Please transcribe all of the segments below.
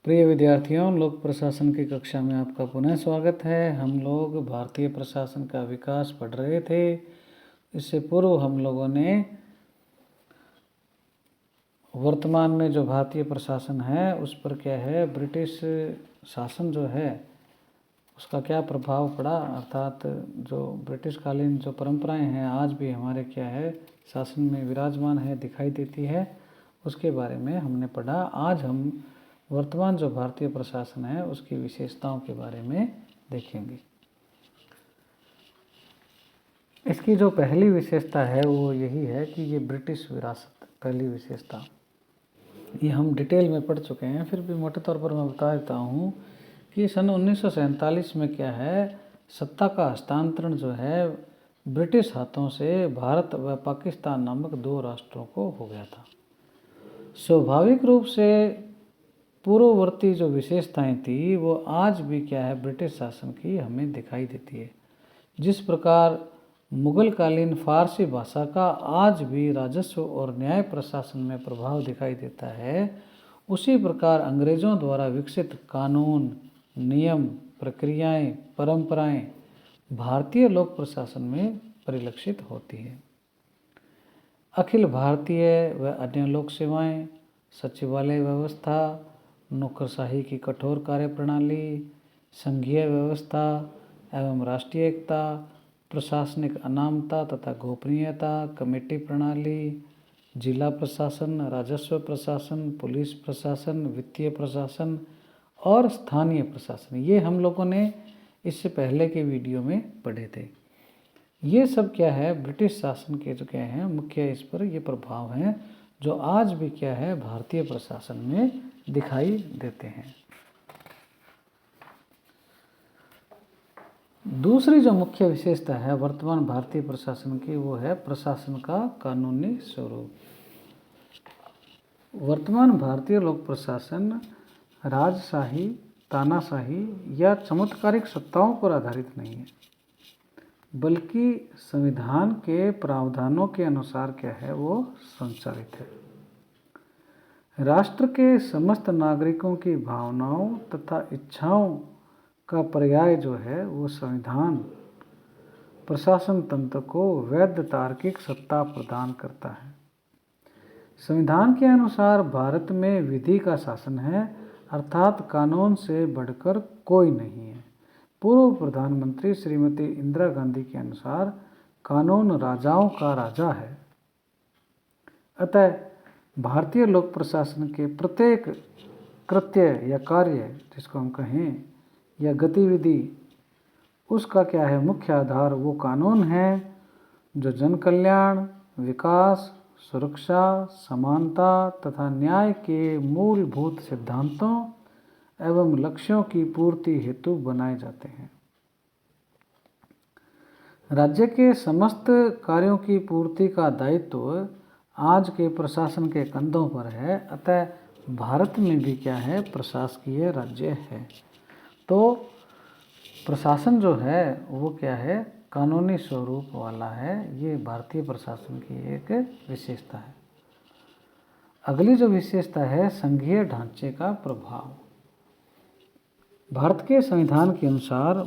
प्रिय विद्यार्थियों, लोक प्रशासन की कक्षा में आपका पुनः स्वागत है। हम लोग भारतीय प्रशासन का विकास पढ़ रहे थे। इससे पूर्व हम लोगों ने वर्तमान में जो भारतीय प्रशासन है उस पर क्या है, ब्रिटिश शासन जो है उसका क्या प्रभाव पड़ा, अर्थात जो ब्रिटिश कालीन जो परंपराएं हैं आज भी हमारे क्या है शासन में विराजमान है, दिखाई देती है, उसके बारे में हमने पढ़ा। आज हम वर्तमान जो भारतीय प्रशासन है उसकी विशेषताओं के बारे में देखेंगे। इसकी जो पहली विशेषता है वो यही है कि ये ब्रिटिश विरासत, पहली विशेषता। ये हम डिटेल में पढ़ चुके हैं, फिर भी मोटे तौर पर मैं बता देता हूँ कि सन 1947 में क्या है, सत्ता का हस्तांतरण जो है ब्रिटिश हाथों से भारत व पाकिस्तान नामक दो राष्ट्रों को हो गया था। स्वाभाविक रूप से पूर्ववर्ती जो विशेषताएं थी वो आज भी क्या है ब्रिटिश शासन की हमें दिखाई देती है। जिस प्रकार मुगल कालीन फारसी भाषा का आज भी राजस्व और न्याय प्रशासन में प्रभाव दिखाई देता है, उसी प्रकार अंग्रेज़ों द्वारा विकसित कानून, नियम, प्रक्रियाएं, परंपराएं भारतीय लोक प्रशासन में परिलक्षित होती है। अखिल भारतीय व अन्य लोक सेवाएं, सचिवालय व्यवस्था, नौकरशाही की कठोर कार्यप्रणाली, संघीय व्यवस्था एवं राष्ट्रीय एकता, प्रशासनिक अनामता तथा गोपनीयता, कमेटी प्रणाली, जिला प्रशासन, राजस्व प्रशासन, पुलिस प्रशासन, वित्तीय प्रशासन और स्थानीय प्रशासन, ये हम लोगों ने इससे पहले के वीडियो में पढ़े थे। ये सब क्या है ब्रिटिश शासन के जो क्या हैं मुख्य इस पर ये प्रभाव हैं जो आज भी क्या है भारतीय प्रशासन में दिखाई देते हैं। दूसरी जो मुख्य विशेषता है वर्तमान भारतीय प्रशासन की वो है प्रशासन का कानूनी स्वरूप। वर्तमान भारतीय लोक प्रशासन राजशाही, तानाशाही या चमत्कारिक सत्ताओं पर आधारित नहीं है, बल्कि संविधान के प्रावधानों के अनुसार क्या है वो संचालित है। राष्ट्र के समस्त नागरिकों की भावनाओं तथा इच्छाओं का पर्याय जो है वो संविधान प्रशासन तंत्र को वैध तार्किक सत्ता प्रदान करता है। संविधान के अनुसार भारत में विधि का शासन है, अर्थात कानून से बढ़कर कोई नहीं है। पूर्व प्रधानमंत्री श्रीमती इंदिरा गांधी के अनुसार कानून राजाओं का राजा है। अतः भारतीय लोक प्रशासन के प्रत्येक कृत्य या कार्य जिसको हम कहें या गतिविधि, उसका क्या है मुख्य आधार वो कानून है जो जन कल्याण, विकास, सुरक्षा, समानता तथा न्याय के मूलभूत सिद्धांतों एवं लक्ष्यों की पूर्ति हेतु बनाए जाते हैं। राज्य के समस्त कार्यों की पूर्ति का दायित्व आज के प्रशासन के कंधों पर है। अतः भारत में भी क्या है प्रशासकीय राज्य है। तो प्रशासन जो है वो क्या है कानूनी स्वरूप वाला है। ये भारतीय प्रशासन की एक विशेषता है। अगली जो विशेषता है संघीय ढांचे का प्रभाव। भारत के संविधान के अनुसार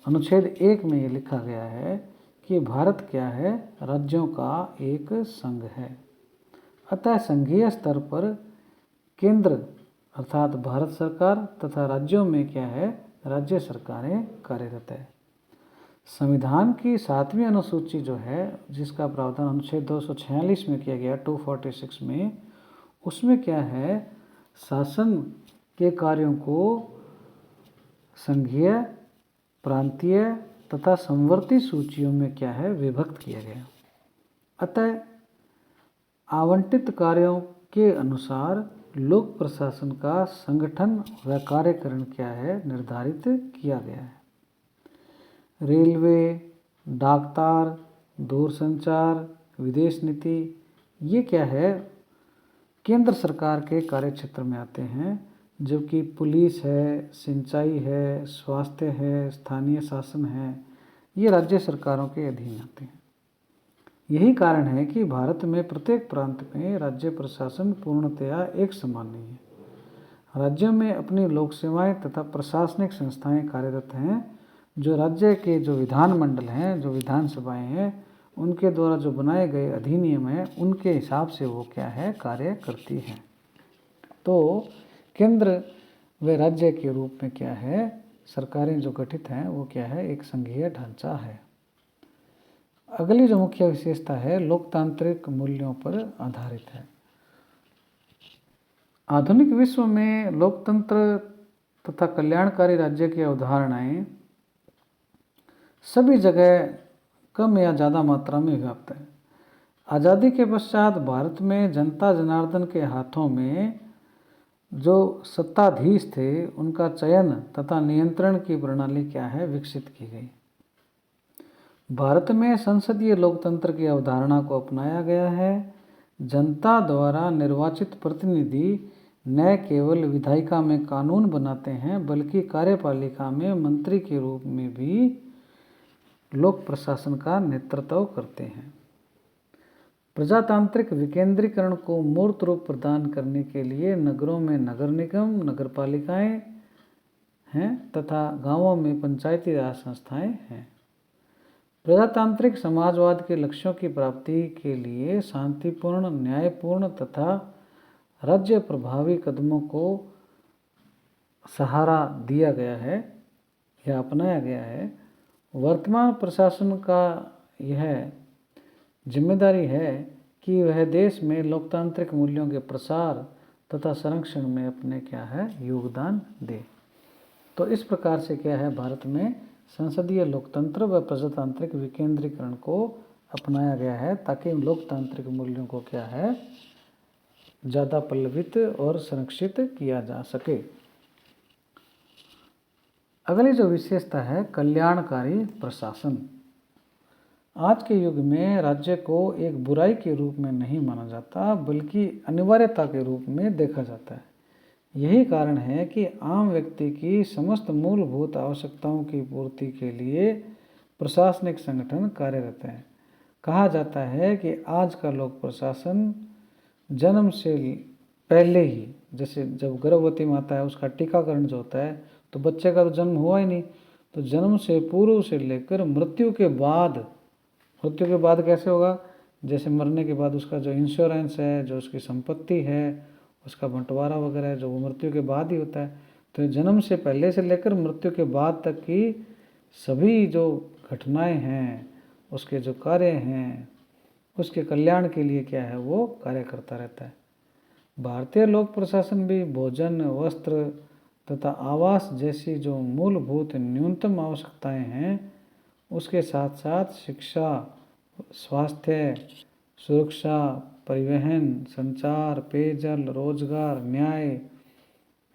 अनुच्छेद 1 में ये लिखा गया है कि भारत क्या है राज्यों का एक संघ है। अतः संघीय स्तर पर केंद्र अर्थात भारत सरकार तथा राज्यों में क्या है राज्य सरकारें कार्यरत है। संविधान की 7वीं अनुसूची जो है जिसका प्रावधान अनुच्छेद 246 में किया गया 246 में, उसमें क्या है शासन के कार्यों को संघीय, प्रांतीय तथा संवर्ती सूचियों में क्या है विभक्त किया गया। अतः आवंटित कार्यों के अनुसार लोक प्रशासन का संगठन व कार्यकरण क्या है निर्धारित किया गया है। रेलवे, डाकतार, दूरसंचार, विदेश नीति, ये क्या है केंद्र सरकार के कार्यक्षेत्र में आते हैं, जबकि पुलिस है, सिंचाई है, स्वास्थ्य है, स्थानीय शासन है, ये राज्य सरकारों के अधीन आते हैं। यही कारण है कि भारत में प्रत्येक प्रांत में राज्य प्रशासन पूर्णतया एक समान नहीं है। राज्यों में अपनी लोक सेवाएं तथा प्रशासनिक संस्थाएं कार्यरत हैं, जो राज्य के जो विधानमंडल हैं, जो विधानसभाएं हैं, उनके द्वारा जो बनाए गए अधिनियम हैं, उनके हिसाब से वो क्या है, कार्य करती हैं। तो केंद्र व राज्य के रूप में क्या है, सरकारें जो गठित हैं वो क्या है, एक संघीय ढांचा है। अगली जो मुख्य विशेषता है, लोकतांत्रिक मूल्यों पर आधारित है। आधुनिक विश्व में लोकतंत्र तथा कल्याणकारी राज्य की अवधारणाएं सभी जगह कम या ज़्यादा मात्रा में व्याप्त है। आज़ादी के पश्चात भारत में जनता जनार्दन के हाथों में जो सत्ताधीश थे, उनका चयन तथा नियंत्रण की प्रणाली क्या है, विकसित की गई। भारत में संसदीय लोकतंत्र की अवधारणा को अपनाया गया है। जनता द्वारा निर्वाचित प्रतिनिधि न केवल विधायिका में कानून बनाते हैं, बल्कि कार्यपालिका में मंत्री के रूप में भी लोक प्रशासन का नेतृत्व करते हैं। प्रजातांत्रिक विकेंद्रीकरण को मूर्त रूप प्रदान करने के लिए नगरों में नगर निगम, नगर पालिकाएँ हैं तथा गांवों में पंचायती राज संस्थाएं हैं। प्रजातांत्रिक समाजवाद के लक्ष्यों की प्राप्ति के लिए शांतिपूर्ण, न्यायपूर्ण तथा राज्य प्रभावी कदमों को सहारा दिया गया है या अपनाया गया है। वर्तमान प्रशासन का यह जिम्मेदारी है कि वह देश में लोकतांत्रिक मूल्यों के प्रसार तथा संरक्षण में अपने क्या है, योगदान दे। तो इस प्रकार से क्या है, भारत में संसदीय लोकतंत्र व प्रजातांत्रिक विकेंद्रीकरण को अपनाया गया है, ताकि लोकतांत्रिक मूल्यों को क्या है, ज़्यादा पल्लवित और संरक्षित किया जा सके। अगली जो विशेषता है, कल्याणकारी प्रशासन। आज के युग में राज्य को एक बुराई के रूप में नहीं माना जाता, बल्कि अनिवार्यता के रूप में देखा जाता है। यही कारण है कि आम व्यक्ति की समस्त मूलभूत आवश्यकताओं की पूर्ति के लिए प्रशासनिक संगठन कार्यरत हैं। कहा जाता है कि आज का लोक प्रशासन जन्म से पहले ही, जैसे जब गर्भवती माता है उसका टीकाकरण जो होता है, तो बच्चे का तो जन्म हुआ ही नहीं, तो जन्म से पूर्व से लेकर मृत्यु के बाद कैसे होगा, जैसे मरने के बाद उसका जो इंश्योरेंस है, जो उसकी संपत्ति है, उसका बंटवारा वगैरह है, जो वो मृत्यु के बाद ही होता है। तो जन्म से पहले से लेकर मृत्यु के बाद तक की सभी जो घटनाएं हैं, उसके जो कार्य हैं, उसके कल्याण के लिए क्या है, वो कार्य करता रहता है। भारतीय लोक प्रशासन भी भोजन, वस्त्र तथा आवास जैसी जो मूलभूत न्यूनतम आवश्यकताएं हैं, उसके साथ साथ शिक्षा, स्वास्थ्य, सुरक्षा, परिवहन, संचार, पेयजल, रोजगार, न्याय,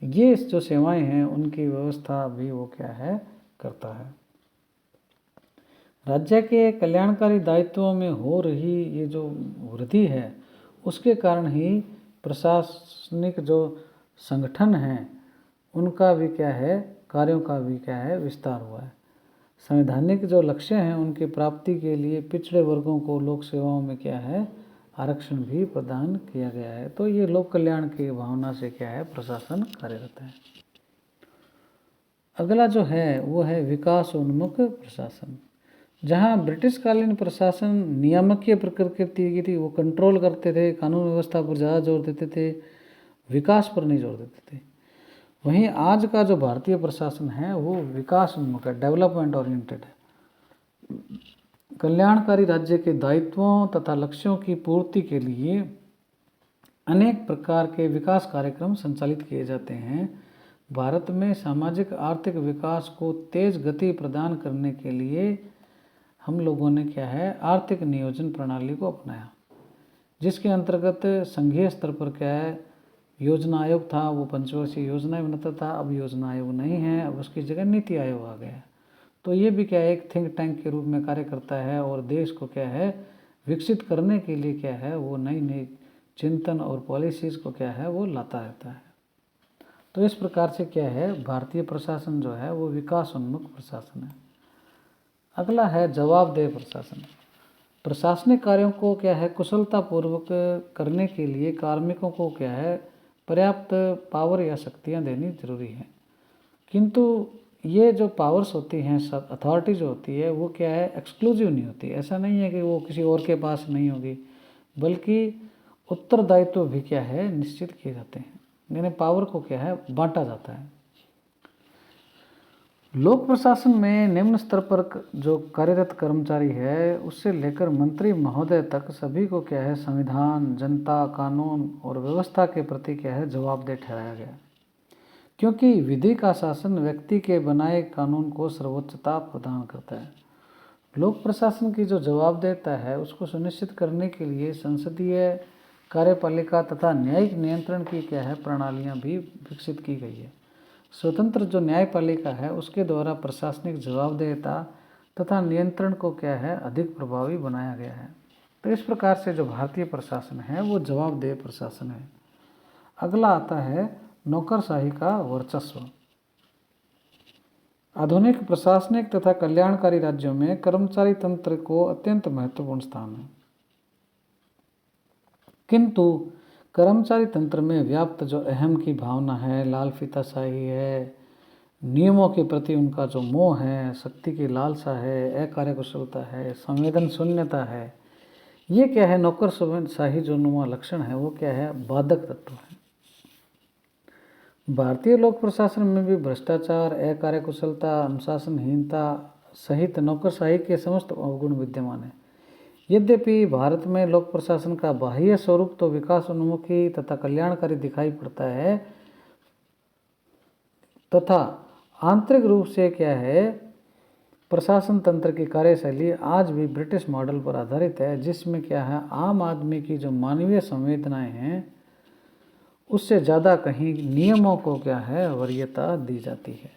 ये जो सेवाएं हैं उनकी व्यवस्था भी वो क्या है, करता है। राज्य के कल्याणकारी दायित्वों में हो रही ये जो वृद्धि है, उसके कारण ही प्रशासनिक जो संगठन हैं उनका भी क्या है, कार्यों का भी क्या है, विस्तार हुआ है। संवैधानिक जो लक्ष्य हैं उनकी प्राप्ति के लिए पिछड़े वर्गों को लोक सेवाओं में क्या है, आरक्षण भी प्रदान किया गया है। तो ये लोक कल्याण की भावना से क्या है, प्रशासन कार्यरत है। अगला जो है वो है विकासोन्मुख प्रशासन। जहाँ ब्रिटिश कालीन प्रशासन नियामकीय प्रकृति की थी, वो कंट्रोल करते थे, कानून व्यवस्था पर ज़्यादा जोर देते थे, विकास पर नहीं जोर देते थे। वहीं आज का जो भारतीय प्रशासन है वो विकास उन्मुख है, डेवलपमेंट ओरिएंटेड है। कल्याणकारी राज्य के दायित्वों तथा लक्ष्यों की पूर्ति के लिए अनेक प्रकार के विकास कार्यक्रम संचालित किए जाते हैं। भारत में सामाजिक आर्थिक विकास को तेज गति प्रदान करने के लिए हम लोगों ने क्या है, आर्थिक नियोजन प्रणाली को अपनाया, जिसके अंतर्गत संघीय स्तर पर क्या है, योजना आयोग था, वो पंचवर्षीय योजनाएं बनाता था। अब योजना आयोग नहीं है, अब उसकी जगह नीति आयोग आ गया। तो ये भी क्या है, एक थिंक टैंक के रूप में कार्य करता है और देश को क्या है, विकसित करने के लिए क्या है, वो नई नई चिंतन और पॉलिसीज़ को क्या है, वो लाता रहता है। तो इस प्रकार से क्या है, भारतीय प्रशासन जो है वो विकास उन्मुख प्रशासन है। अगला है जवाबदेह प्रशासन। प्रशासनिक कार्यों को क्या है, कुशलतापूर्वक करने के लिए कार्मिकों को क्या है, पर्याप्त पावर या शक्तियाँ देनी जरूरी है। किंतु ये जो पावर्स होती हैं, सब अथॉरिटी जो होती है वो क्या है, एक्सक्लूसिव नहीं होती। ऐसा नहीं है कि वो किसी और के पास नहीं होगी, बल्कि उत्तरदायित्व भी क्या है, निश्चित किए जाते हैं। यानी पावर को क्या है, बांटा जाता है। लोक प्रशासन में निम्न स्तर पर जो कार्यरत कर्मचारी है उससे लेकर मंत्री महोदय तक सभी को क्या है, संविधान, जनता, कानून और व्यवस्था के प्रति क्या है, जवाबदेह ठहराया गया। क्योंकि विधि का शासन व्यक्ति के बनाए कानून को सर्वोच्चता प्रदान करता है। लोक प्रशासन की जो जवाबदेहता है उसको सुनिश्चित करने के लिए संसदीय, कार्यपालिका तथा न्यायिक नियंत्रण की क्या है, प्रणालियां भी विकसित की गई है। स्वतंत्र जो न्यायपालिका है उसके द्वारा प्रशासनिक जवाबदेहता तथा नियंत्रण को क्या है, अधिक प्रभावी बनाया गया है। तो इस प्रकार से जो भारतीय प्रशासन है वो जवाबदेह प्रशासन है। अगला आता है नौकरशाही का वर्चस्व। आधुनिक प्रशासनिक तथा कल्याणकारी राज्यों में कर्मचारी तंत्र को अत्यंत महत्वपूर्ण स्थान है। किंतु कर्मचारी तंत्र में व्याप्त जो अहम की भावना है, लाल फीताशाही है, नियमों के प्रति उनका जो मोह है, शक्ति की लालसा है, अकार्यकुशलता है, संवेदन शून्यता है, ये क्या है, नौकरशाही जो नुमा लक्षण है वो क्या है, बाधक तत्व है। भारतीय लोक प्रशासन में भी भ्रष्टाचार, अकार्यकुशलता, अनुशासनहीनता सहित नौकरशाही के समस्त अवगुण विद्यमान है। यद्यपि भारत में लोक प्रशासन का बाह्य स्वरूप तो विकास उन्मुखी तथा कल्याणकारी दिखाई पड़ता है, तथा आंतरिक रूप से क्या है, प्रशासन तंत्र की कार्यशैली आज भी ब्रिटिश मॉडल पर आधारित है, जिसमें क्या है, आम आदमी की जो मानवीय संवेदनाएं हैं उससे ज़्यादा कहीं नियमों को क्या है, वरीयता दी जाती है।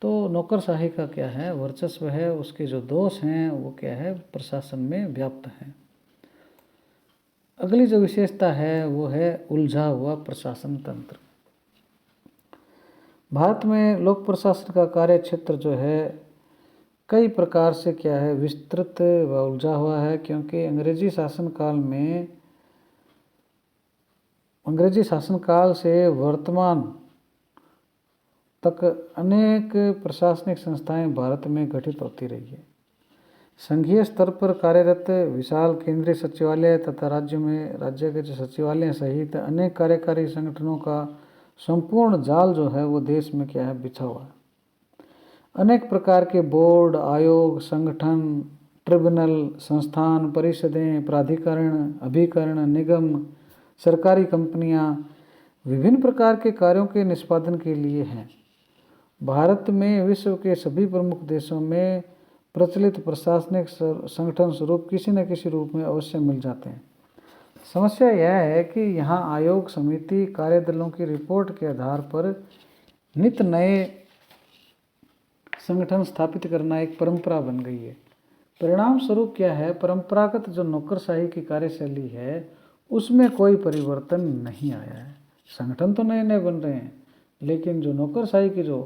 तो नौकरशाही का क्या है, वर्चस्व है, उसके जो दोष हैं वो क्या है, प्रशासन में व्याप्त हैं। अगली जो विशेषता है वो है उलझा हुआ प्रशासन तंत्र। भारत में लोक प्रशासन का कार्य क्षेत्र जो है कई प्रकार से क्या है, विस्तृत व उलझा हुआ है, क्योंकि अंग्रेजी शासनकाल से वर्तमान तक अनेक प्रशासनिक संस्थाएं भारत में गठित होती रही है। संघीय स्तर पर कार्यरत विशाल केंद्रीय सचिवालय तथा राज्य के जो सचिवालय सहित अनेक कार्यकारी संगठनों का संपूर्ण जाल जो है वो देश में क्या है, बिछा हुआ है। अनेक प्रकार के बोर्ड, आयोग, संगठन, ट्रिब्यूनल, संस्थान, परिषदें, प्राधिकरण, अभिकरण, निगम, सरकारी कंपनियां विभिन्न प्रकार के कार्यों के निष्पादन के लिए हैं। भारत में विश्व के सभी प्रमुख देशों में प्रचलित प्रशासनिक संगठन स्वरूप किसी न किसी रूप में अवश्य मिल जाते हैं। समस्या यह है कि यहाँ आयोग, समिति, कार्यदलों की रिपोर्ट के आधार पर नित नए संगठन स्थापित करना एक परंपरा बन गई है। परिणाम स्वरूप क्या है, परंपरागत जो नौकरशाही की कार्यशैली है उसमें कोई परिवर्तन नहीं आया है। संगठन तो नए नए बन रहे हैं, लेकिन जो नौकरशाही की जो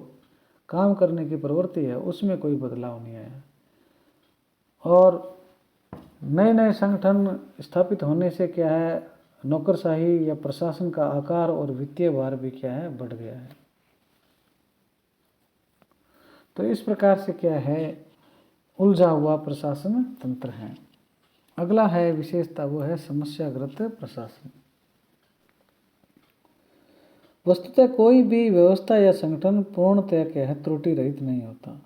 काम करने की प्रवृत्ति है उसमें कोई बदलाव नहीं आया। और नए नए संगठन स्थापित होने से क्या है, नौकरशाही या प्रशासन का आकार और वित्तीय भार भी क्या है, बढ़ गया है। तो इस प्रकार से क्या है, उलझा हुआ प्रशासन तंत्र है। अगला है विशेषता, वो है समस्याग्रस्त प्रशासन। वस्तुतः कोई भी व्यवस्था या संगठन पूर्णतया क्या है, त्रुटि रहित नहीं होता,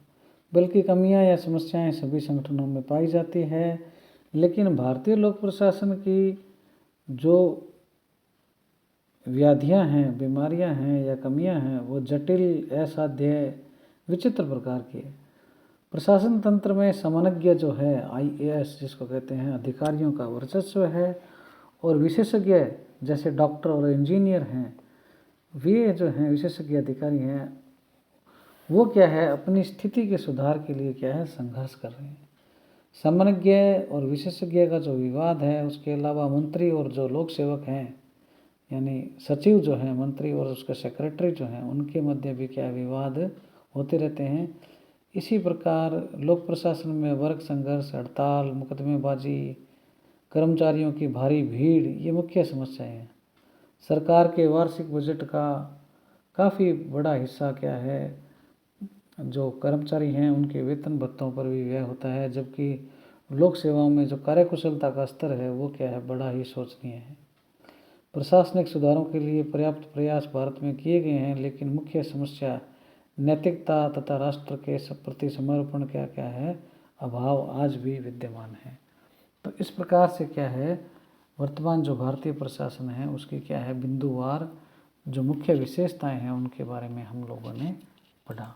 बल्कि कमियां या समस्याएं सभी संगठनों में पाई जाती है। लेकिन भारतीय लोक प्रशासन की जो व्याधियां हैं, बीमारियां हैं या कमियां हैं वो जटिल, असाध्य, विचित्र प्रकार की है। प्रशासन तंत्र में समन्वय जो है, IAS जिसको कहते हैं, अधिकारियों का वर्चस्व है, और विशेषज्ञ जैसे डॉक्टर और इंजीनियर हैं, वे जो हैं विशेषज्ञ अधिकारी हैं, वो क्या है, अपनी स्थिति के सुधार के लिए क्या है, संघर्ष कर रहे हैं। समन्वय और विशेषज्ञ का जो विवाद है, उसके अलावा मंत्री और जो लोक सेवक हैं, यानी सचिव जो हैं, मंत्री और उसके सेक्रेटरी जो हैं, उनके मध्य भी क्या विवाद होते रहते हैं। इसी प्रकार लोक प्रशासन में वर्ग संघर्ष, हड़ताल, मुकदमेबाजी, कर्मचारियों की भारी भीड़, ये मुख्य समस्याएं हैं। सरकार के वार्षिक बजट का काफ़ी बड़ा हिस्सा क्या है, जो कर्मचारी हैं उनके वेतन भत्तों पर भी व्यय होता है, जबकि लोक सेवाओं में जो कार्यकुशलता का स्तर है वो क्या है, बड़ा ही शोचनीय है। प्रशासनिक सुधारों के लिए पर्याप्त प्रयास भारत में किए गए हैं, लेकिन मुख्य समस्या नैतिकता तथा राष्ट्र के प्रति समर्पण क्या क्या है, अभाव आज भी विद्यमान है। तो इस प्रकार से क्या है, वर्तमान जो भारतीय प्रशासन है उसकी क्या है, बिंदुवार जो मुख्य विशेषताएं हैं उनके बारे में हम लोगों ने पढ़ा।